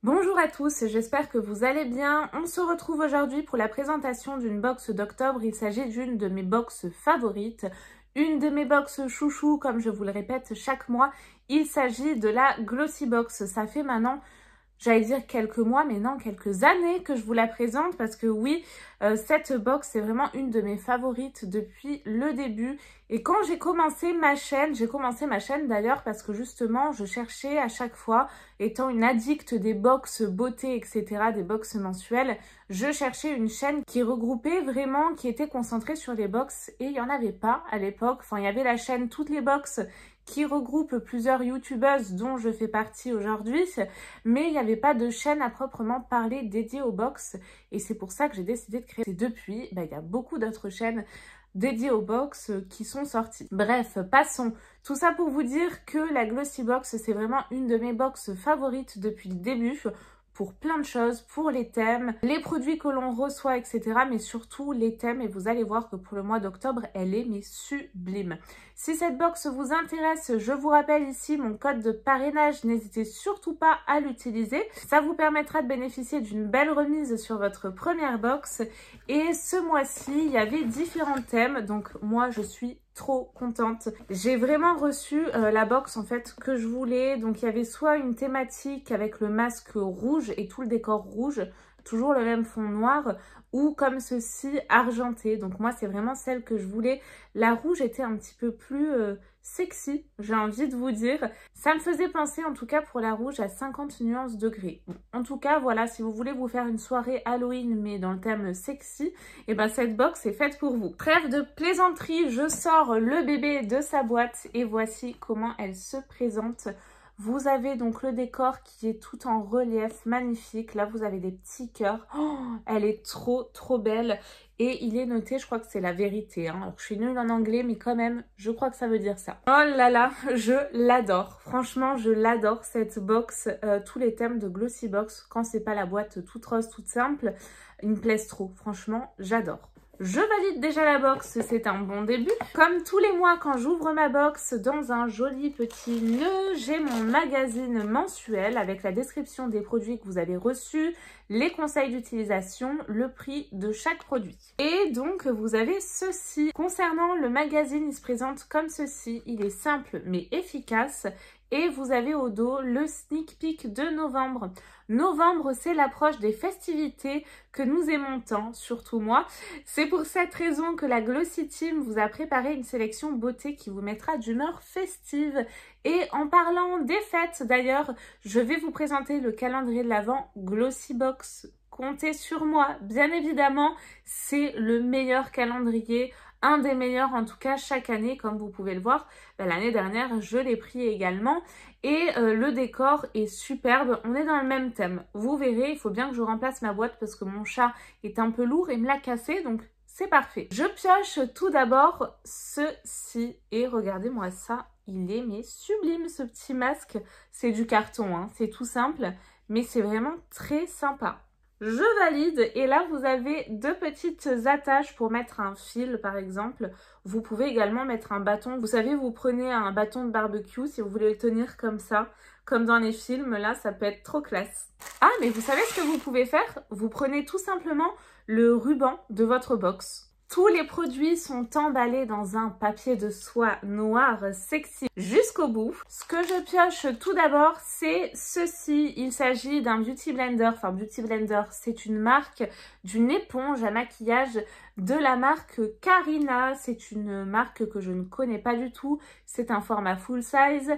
Bonjour à tous, j'espère que vous allez bien. On se retrouve aujourd'hui pour la présentation d'une box d'octobre. Il s'agit d'une de mes box favorites, une de mes box chouchou, comme je vous le répète chaque mois. Il s'agit de la Glossy Box. Ça fait maintenant, j'allais dire quelques mois, mais non, quelques années que je vous la présente parce que oui, cette box est vraiment une de mes favorites depuis le début. Et quand j'ai commencé ma chaîne d'ailleurs parce que justement, je cherchais à chaque fois, étant une addict des box beauté, etc., des box mensuelles, je cherchais une chaîne qui regroupait vraiment, qui était concentrée sur les box et il n'y en avait pas à l'époque. Enfin, il y avait la chaîne Toutes les box qui regroupe plusieurs youtubeuses dont je fais partie aujourd'hui, mais il n'y avait pas de chaîne à proprement parler dédiée aux box et c'est pour ça que j'ai décidé de créer. Et depuis, il y a beaucoup d'autres chaînes dédiées aux box qui sont sorties. Bref, passons. Tout ça pour vous dire que la Glossy Box, c'est vraiment une de mes box favorites depuis le début, pour plein de choses, pour les thèmes, les produits que l'on reçoit, etc. Mais surtout les thèmes, et vous allez voir que pour le mois d'octobre, elle est mais sublime. Si cette box vous intéresse, je vous rappelle ici mon code de parrainage, n'hésitez surtout pas à l'utiliser. Ça vous permettra de bénéficier d'une belle remise sur votre première box. Et ce mois-ci, il y avait différents thèmes, donc moi je suis trop contente. J'ai vraiment reçu la box en fait que je voulais. Donc il y avait soit une thématique avec le masque rouge et tout le décor rouge, toujours le même fond noir, ou comme ceci argenté. Donc moi c'est vraiment celle que je voulais. La rouge était un petit peu plus sexy, j'ai envie de vous dire. Ça me faisait penser en tout cas pour la rouge à 50 nuances degrés. Bon, en tout cas voilà, si vous voulez vous faire une soirée Halloween mais dans le thème sexy, et ben cette box est faite pour vous. Trêve de plaisanterie, je sors le bébé de sa boîte et voici comment elle se présente. Vous avez donc le décor qui est tout en relief, magnifique. Là, vous avez des petits cœurs. Oh, elle est trop belle. Et il est noté, je crois que c'est la vérité. Hein. Alors, je suis nulle en anglais, mais quand même, je crois que ça veut dire ça. Oh là là, je l'adore. Franchement, je l'adore, cette box. Tous les thèmes de Glossy Box, quand c'est pas la boîte toute rose, toute simple, ils me plaisent trop. Franchement, j'adore. Je valide déjà la box, c'est un bon début. Comme tous les mois, quand j'ouvre ma box, dans un joli petit nœud, j'ai mon magazine mensuel avec la description des produits que vous avez reçus, les conseils d'utilisation, le prix de chaque produit. Et donc, vous avez ceci. Concernant le magazine, il se présente comme ceci. Il est simple mais efficace. Et vous avez au dos le sneak peek de novembre. Novembre, c'est l'approche des festivités que nous aimons tant, surtout moi. C'est pour cette raison que la Glossy Team vous a préparé une sélection beauté qui vous mettra d'humeur festive. Et en parlant des fêtes, d'ailleurs, je vais vous présenter le calendrier de l'Avent Glossy Box. Comptez sur moi, bien évidemment, c'est le meilleur calendrier. Un des meilleurs en tout cas chaque année, comme vous pouvez le voir. L'année dernière, je l'ai pris également. Et le décor est superbe. On est dans le même thème. Vous verrez, il faut bien que je remplace ma boîte parce que mon chat est un peu lourd et me l'a cassé. Donc c'est parfait. Je pioche tout d'abord ceci. Et regardez-moi ça. Il est mais sublime ce petit masque. C'est du carton, hein. C'est tout simple. Mais c'est vraiment très sympa. Je valide et là vous avez deux petites attaches pour mettre un fil par exemple. Vous pouvez également mettre un bâton. Vous savez, vous prenez un bâton de barbecue si vous voulez le tenir comme ça, comme dans les films. Là, ça peut être trop classe. Ah, mais vous savez ce que vous pouvez faire? Vous prenez tout simplement le ruban de votre box. Tous les produits sont emballés dans un papier de soie noir sexy jusqu'au bout. Ce que je pioche tout d'abord, c'est ceci. Il s'agit d'un Beauty Blender. Enfin, Beauty Blender, c'est une marque d'une éponge à maquillage de la marque Carina. C'est une marque que je ne connais pas du tout. C'est un format full size.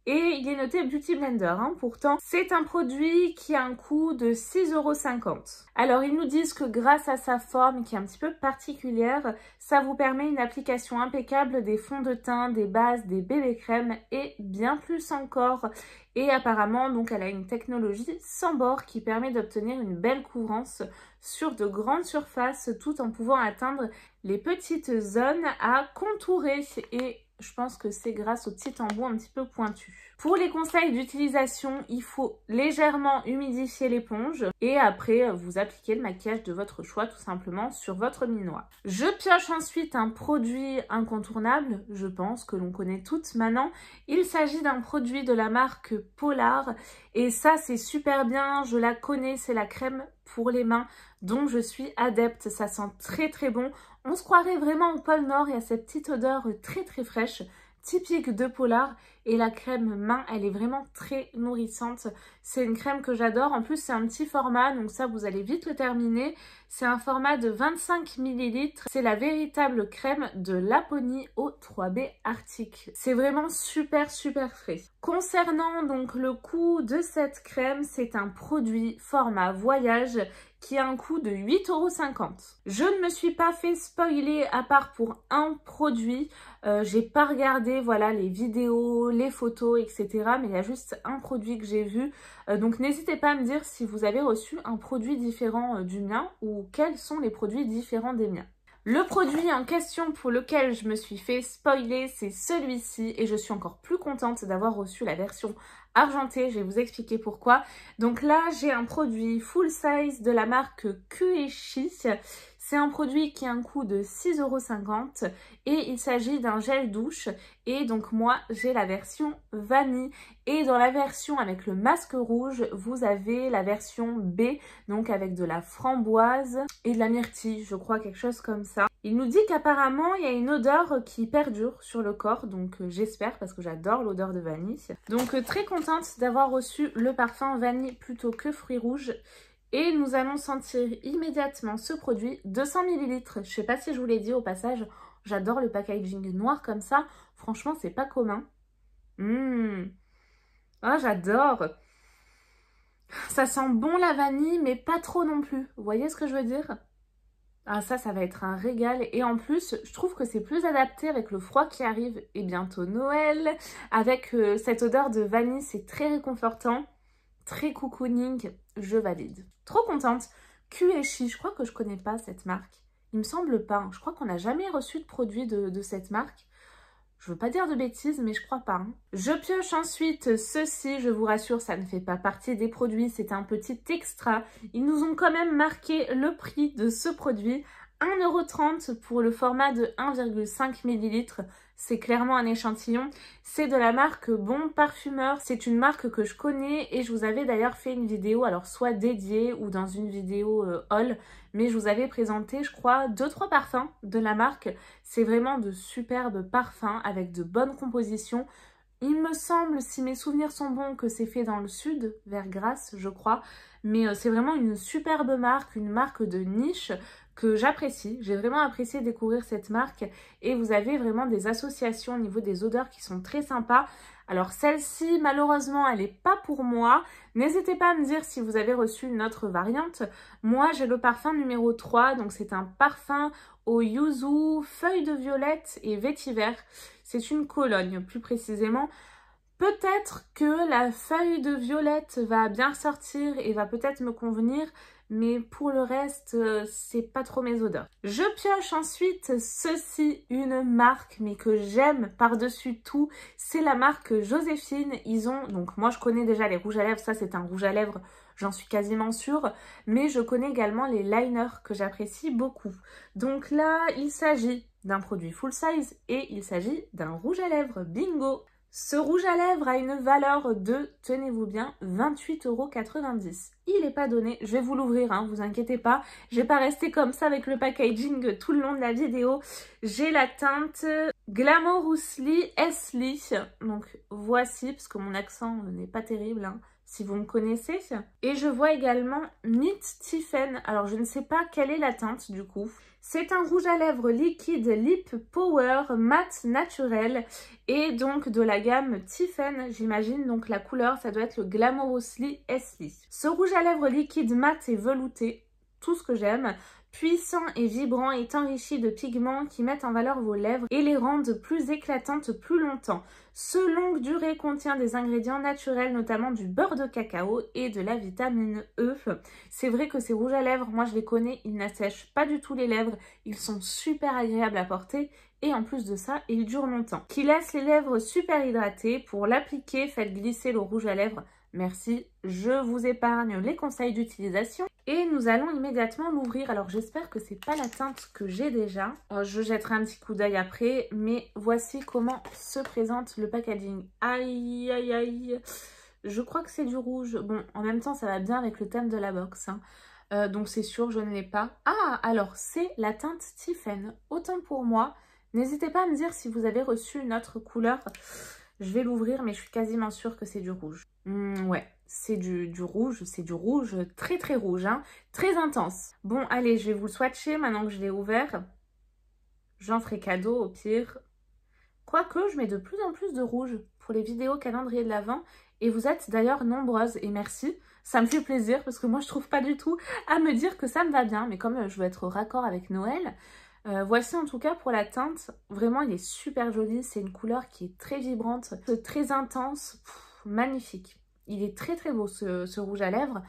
Et il est noté Beauty Blender, hein. Pourtant, c'est un produit qui a un coût de 6,50 €. Alors, ils nous disent que grâce à sa forme qui est un petit peu particulière, ça vous permet une application impeccable des fonds de teint, des bases, des bébés crèmes et bien plus encore. Et apparemment, donc, elle a une technologie sans bord qui permet d'obtenir une belle couvrance sur de grandes surfaces tout en pouvant atteindre les petites zones à contourer. Et je pense que c'est grâce au petit embout un petit peu pointu. Pour les conseils d'utilisation, il faut légèrement humidifier l'éponge et après vous appliquez le maquillage de votre choix tout simplement sur votre minois. Je pioche ensuite un produit incontournable, je pense que l'on connaît toutes maintenant. Il s'agit d'un produit de la marque Polar et ça c'est super bien, je la connais, c'est la crème pour les mains dont je suis adepte, ça sent très très bon. On se croirait vraiment au pôle Nord, il y a cette petite odeur très très fraîche, typique de Polar. Et la crème main, elle est vraiment très nourrissante. C'est une crème que j'adore. En plus, c'est un petit format, donc ça, vous allez vite le terminer. C'est un format de 25 ml. C'est la véritable crème de Laponie au 3B Arctique. C'est vraiment super, super frais. Concernant donc le coût de cette crème, c'est un produit format voyage qui a un coût de 8,50 €. Je ne me suis pas fait spoiler à part pour un produit. J'ai pas regardé voilà, les vidéos, les photos, etc. Mais il y a juste un produit que j'ai vu. Donc n'hésitez pas à me dire si vous avez reçu un produit différent du mien ou quels sont les produits différents des miens. Le produit en question pour lequel je me suis fait spoiler, c'est celui-ci et je suis encore plus contente d'avoir reçu la version argentée. Je vais vous expliquer pourquoi. Donc là, j'ai un produit full size de la marque Quechi. C'est un produit qui a un coût de 6,50 € et il s'agit d'un gel douche. Et donc moi, j'ai la version vanille. Et dans la version avec le masque rouge, vous avez la version B, donc avec de la framboise et de la myrtille, je crois, quelque chose comme ça. Il nous dit qu'apparemment, il y a une odeur qui perdure sur le corps, donc j'espère parce que j'adore l'odeur de vanille. Donc très contente d'avoir reçu le parfum vanille plutôt que fruits rouges. Et nous allons sentir immédiatement ce produit, 200 ml. Je sais pas si je vous l'ai dit au passage, j'adore le packaging noir comme ça. Franchement, c'est pas commun. Ah, j'adore. Ça sent bon la vanille, mais pas trop non plus. Vous voyez ce que je veux dire? Ah, ça va être un régal. Et en plus, je trouve que c'est plus adapté avec le froid qui arrive et bientôt Noël. Avec cette odeur de vanille, c'est très réconfortant. Très cocooning, je valide. Trop contente. Quechi, je crois que je connais pas cette marque. Il me semble pas. Je crois qu'on n'a jamais reçu de produit de cette marque. Je veux pas dire de bêtises, mais je crois pas. Je pioche ensuite ceci. Je vous rassure, ça ne fait pas partie des produits. C'est un petit extra. Ils nous ont quand même marqué le prix de ce produit. 1,30 € pour le format de 1,5 ml. C'est clairement un échantillon. C'est de la marque Bon Parfumeur. C'est une marque que je connais et je vous avais d'ailleurs fait une vidéo, alors soit dédiée ou dans une vidéo haul, mais je vous avais présenté, je crois, 2-3 parfums de la marque. C'est vraiment de superbes parfums avec de bonnes compositions. Il me semble, si mes souvenirs sont bons, que c'est fait dans le sud, vers Grasse, je crois. Mais c'est vraiment une superbe marque, une marque de niche que j'apprécie. J'ai vraiment apprécié découvrir cette marque et vous avez vraiment des associations au niveau des odeurs qui sont très sympas. Alors celle-ci, malheureusement, elle n'est pas pour moi. N'hésitez pas à me dire si vous avez reçu une autre variante. Moi, j'ai le parfum numéro 3, donc c'est un parfum au yuzu, feuille de violette et vétiver. C'est une Cologne, plus précisément. Peut-être que la feuille de violette va bien sortir et va peut-être me convenir, mais pour le reste, c'est pas trop mes odeurs. Je pioche ensuite ceci, une marque, mais que j'aime par-dessus tout. C'est la marque Joséphine. Ils ont, donc moi je connais déjà les rouges à lèvres, ça c'est un rouge à lèvres, j'en suis quasiment sûre, mais je connais également les liners que j'apprécie beaucoup. Donc là, il s'agit d'un produit full size et il s'agit d'un rouge à lèvres, bingo! Ce rouge à lèvres a une valeur de, tenez-vous bien, 28,90 €. Il n'est pas donné, je vais vous l'ouvrir, hein, vous inquiétez pas. Je vais pas rester comme ça avec le packaging tout le long de la vidéo. J'ai la teinte Glamorously Esli. Donc voici, parce que mon accent n'est pas terrible, hein, si vous me connaissez. Et je vois également Meet Tiffen. Alors je ne sais pas quelle est la teinte du coup. C'est un rouge à lèvres liquide Lip Power mat naturel et donc de la gamme Tiffen, j'imagine. Donc la couleur, ça doit être le Glamorously Esli. Ce rouge à lèvres liquide mat et velouté, tout ce que j'aime. Puissant et vibrant, est enrichi de pigments qui mettent en valeur vos lèvres et les rendent plus éclatantes plus longtemps. Ce longue durée contient des ingrédients naturels, notamment du beurre de cacao et de la vitamine E. C'est vrai que ces rouges à lèvres, moi je les connais, ils n'assèchent pas du tout les lèvres, ils sont super agréables à porter et en plus de ça, il dure longtemps. Qui laisse les lèvres super hydratées. Pour l'appliquer, faites glisser le rouge à lèvres. Merci, je vous épargne les conseils d'utilisation. Et nous allons immédiatement l'ouvrir. Alors j'espère que c'est pas la teinte que j'ai déjà. Je jetterai un petit coup d'œil après, mais voici comment se présente le packaging. Aïe aïe aïe. Je crois que c'est du rouge. Bon, en même temps, ça va bien avec le thème de la box. Hein. Donc c'est sûr, je ne l'ai pas. Ah, alors c'est la teinte Tiffen. Autant pour moi. N'hésitez pas à me dire si vous avez reçu une autre couleur. Je vais l'ouvrir, mais je suis quasiment sûre que c'est du rouge. Ouais, c'est du rouge. C'est du rouge très très rouge. Hein, très intense. Bon, allez, je vais vous le swatcher maintenant que je l'ai ouvert. J'en ferai cadeau au pire. Quoique, je mets de plus en plus de rouge pour les vidéos calendrier de l'Avent. Et vous êtes d'ailleurs nombreuses et merci. Ça me fait plaisir parce que moi, je trouve pas du tout à me dire que ça me va bien. Mais comme je veux être raccord avec Noël, voici en tout cas pour la teinte. Vraiment, il est super joli. C'est une couleur qui est très vibrante, très intense. Magnifique. Il est très très beau ce rouge à lèvres.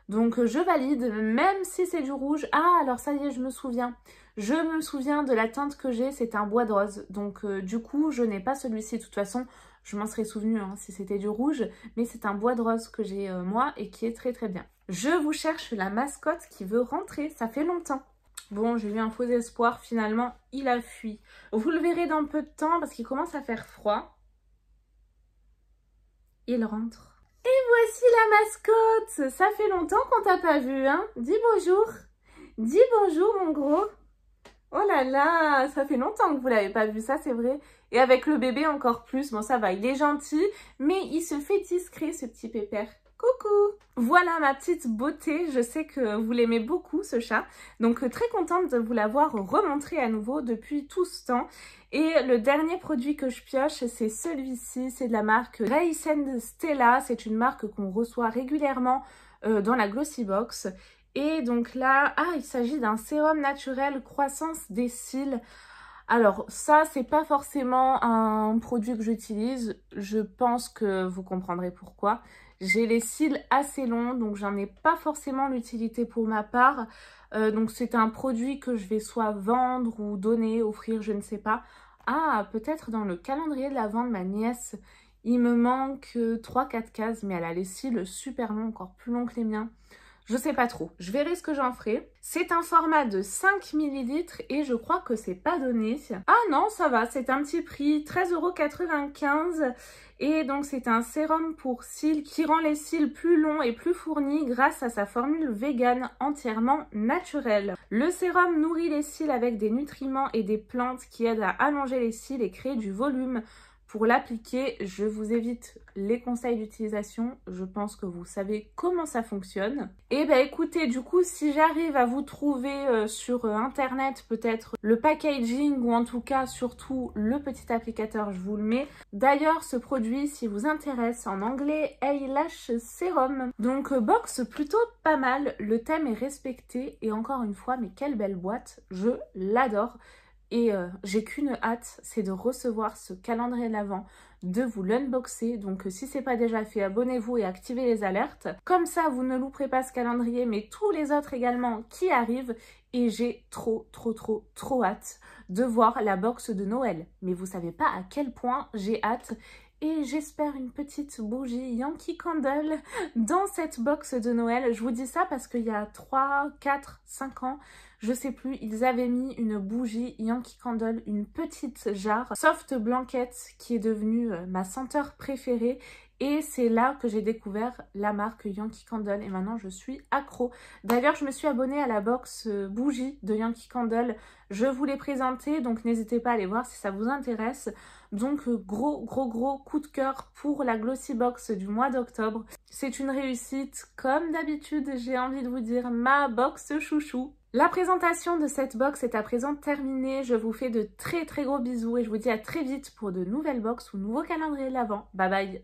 Donc je valide, même si c'est du rouge. Ah, alors ça y est, je me souviens. Je me souviens de la teinte que j'ai, c'est un bois de rose. Donc du coup, je n'ai pas celui-ci. De toute façon, je m'en serais souvenu hein, si c'était du rouge. Mais c'est un bois de rose que j'ai moi et qui est très très bien. Je vous cherche la mascotte qui veut rentrer. Ça fait longtemps. Bon, j'ai eu un faux espoir. Finalement, il a fui. Vous le verrez dans peu de temps parce qu'il commence à faire froid. Il rentre. Et voici la mascotte. Ça fait longtemps qu'on t'a pas vu, hein. Dis bonjour. Dis bonjour, mon gros. Oh là là, ça fait longtemps que vous l'avez pas vu, ça c'est vrai. Et avec le bébé encore plus. Bon, ça va, il est gentil, mais il se fait discret, ce petit pépère. Coucou! Voilà ma petite beauté, je sais que vous l'aimez beaucoup ce chat, donc très contente de vous l'avoir remontré à nouveau depuis tout ce temps. Et le dernier produit que je pioche, c'est celui-ci, c'est de la marque Grace & Stella, c'est une marque qu'on reçoit régulièrement dans la Glossy Box. Et donc là, il s'agit d'un sérum naturel croissance des cils. Alors ça, c'est pas forcément un produit que j'utilise, je pense que vous comprendrez pourquoi. J'ai les cils assez longs, donc j'en ai pas forcément l'utilité pour ma part. Donc c'est un produit que je vais soit vendre ou donner, offrir, je ne sais pas. Ah, peut-être dans le calendrier de l'Avent de ma nièce, il me manque 3-4 cases, mais elle a les cils super longs, encore plus longs que les miens. Je sais pas trop, je verrai ce que j'en ferai. C'est un format de 5 ml et je crois que c'est pas donné. Ah non, ça va, c'est un petit prix, 13,95 € et donc c'est un sérum pour cils qui rend les cils plus longs et plus fournis grâce à sa formule vegan entièrement naturelle. Le sérum nourrit les cils avec des nutriments et des plantes qui aident à allonger les cils et créer du volume. Pour l'appliquer, je vous évite les conseils d'utilisation. Je pense que vous savez comment ça fonctionne. Et bah écoutez, du coup, si j'arrive à vous trouver sur internet peut-être le packaging ou en tout cas surtout le petit applicateur, je vous le mets. D'ailleurs, ce produit, si vous intéresse, en anglais, Eyelash Serum. Donc box plutôt pas mal. Le thème est respecté et encore une fois, mais quelle belle boîte. Je l'adore. Et j'ai qu'une hâte, c'est de recevoir ce calendrier de l'Avent, de vous l'unboxer. Donc si c'est pas déjà fait, abonnez-vous et activez les alertes. Comme ça, vous ne louperez pas ce calendrier, mais tous les autres également qui arrivent. Et j'ai trop hâte de voir la box de Noël. Mais vous savez pas à quel point j'ai hâte. Et j'espère une petite bougie Yankee Candle dans cette box de Noël. Je vous dis ça parce qu'il y a 3, 4, 5 ans, je sais plus, ils avaient mis une bougie Yankee Candle, une petite jarre Soft Blanket qui est devenue ma senteur préférée. Et c'est là que j'ai découvert la marque Yankee Candle et maintenant je suis accro. D'ailleurs, je me suis abonnée à la box bougie de Yankee Candle. Je vous l'ai présentée, donc n'hésitez pas à aller voir si ça vous intéresse. Donc gros coup de cœur pour la Glossy Box du mois d'octobre. C'est une réussite, comme d'habitude, j'ai envie de vous dire, ma box chouchou. La présentation de cette box est à présent terminée. Je vous fais de très gros bisous et je vous dis à très vite pour de nouvelles box ou nouveaux calendriers de l'Avent. Bye bye!